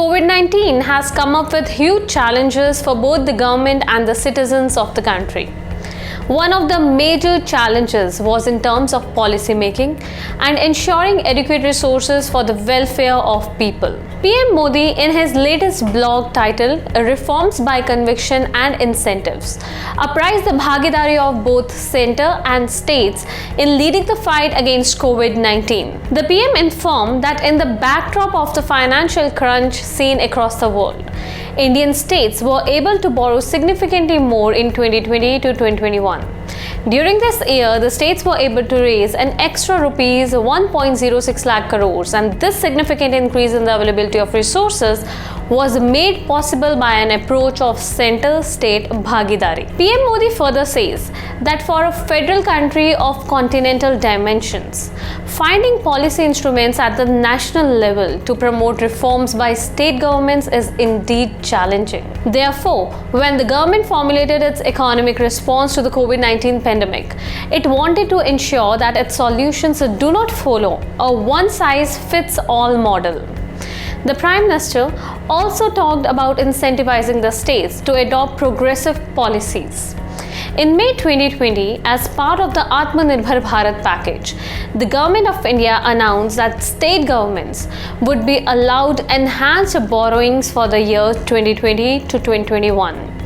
COVID-19 has come up with huge challenges for both the government and the citizens of the country. One of the major challenges was in terms of policy making and ensuring adequate resources for the welfare of people. PM Modi, in his latest blog titled Reforms by Conviction and Incentives, apprised the bhagidari of both centre and states in leading the fight against COVID-19. The PM informed that in the backdrop of the financial crunch seen across the world, Indian states were able to borrow significantly more in 2020 to 2021. During this year, the states were able to raise an extra rupees 1.06 lakh crores, and this significant increase in the availability of resources was made possible by an approach of center-state bhagidari. PM Modi further says that for a federal country of continental dimensions, finding policy instruments at the national level to promote reforms by state governments is indeed challenging. Therefore, when the government formulated its economic response to the COVID-19 pandemic, it wanted to ensure that its solutions do not follow a one-size-fits-all model. The Prime Minister also talked about incentivizing the states to adopt progressive policies. In May 2020, as part of the Atmanirbhar Bharat package, the Government of India announced that state governments would be allowed enhanced borrowings for the year 2020 to 2021.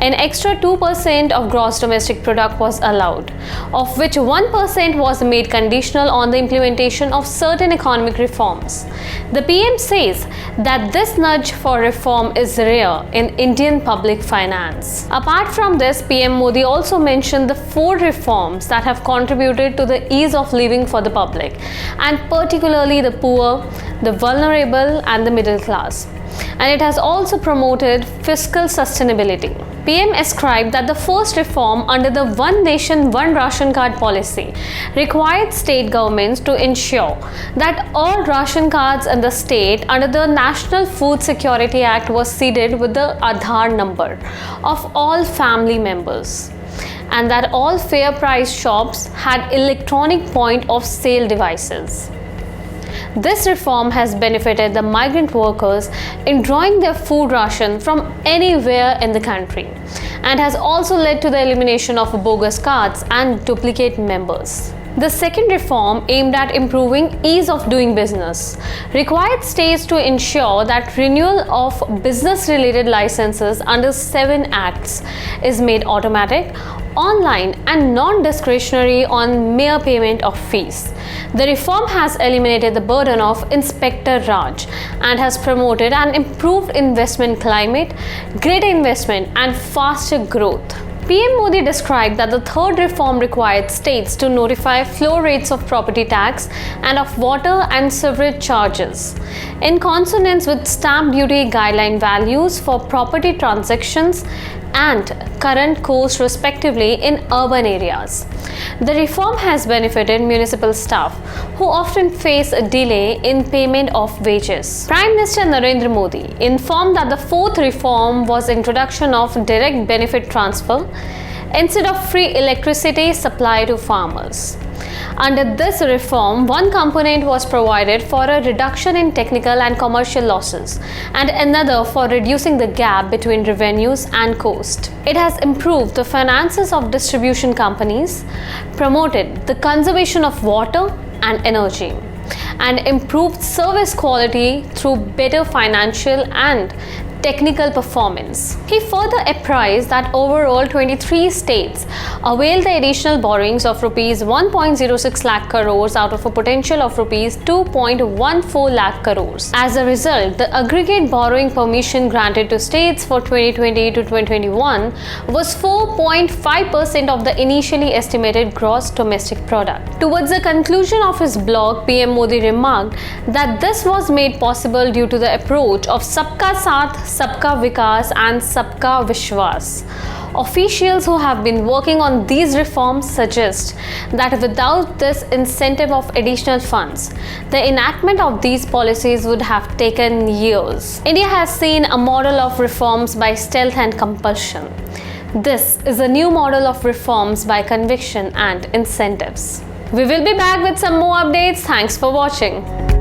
An extra 2% of gross domestic product was allowed, of which 1% was made conditional on the implementation of certain economic reforms. The PM says that this nudge for reform is rare in Indian public finance. Apart from this, PM Modi also mentioned the 4 reforms that have contributed to the ease of living for the public, and particularly the poor, the vulnerable, and the middle class. And it has also promoted fiscal sustainability. PM ascribed that the first reform under the One Nation, One Ration Card policy required state governments to ensure that all ration cards in the state under the National Food Security Act was seeded with the Aadhaar number of all family members, and that all fair price shops had electronic point of sale devices. This reform has benefited the migrant workers in drawing their food ration from anywhere in the country, and has also led to the elimination of bogus cards and duplicate members. The second reform, aimed at improving ease of doing business, required states to ensure that renewal of business-related licenses under 7 acts is made automatic, online, and non-discretionary on mere payment of fees. The reform has eliminated the burden of Inspector Raj and has promoted an improved investment climate, greater investment, and faster growth. PM Modi described that the third reform required states to notify floor rates of property tax and of water and sewerage charges in consonance with stamp duty guideline values for property transactions and current cost respectively in urban areas. The reform has benefited municipal staff who often face a delay in payment of wages. Prime Minister Narendra Modi informed that the fourth reform was introduction of direct benefit transfer instead of free electricity supply to farmers. Under this reform, one component was provided for a reduction in technical and commercial losses, and another for reducing the gap between revenues and cost. It has improved the finances of distribution companies, promoted the conservation of water and energy, and improved service quality through better financial and technical performance. He further apprised that overall 23 states availed the additional borrowings of rupees 1.06 lakh crores out of a potential of rupees 2.14 lakh crores. As a result, the aggregate borrowing permission granted to states for 2020 to 2021 was 4.5% of the initially estimated gross domestic product. Towards the conclusion of his blog, PM Modi remarked that this was made possible due to the approach of Sabka Saath, Sabka Vikas and Sabka Vishwas. Officials who have been working on these reforms suggest that without this incentive of additional funds, the enactment of these policies would have taken years. India has seen a model of reforms by stealth and compulsion. This is a new model of reforms by conviction and incentives. We will be back with some more updates. Thanks for watching.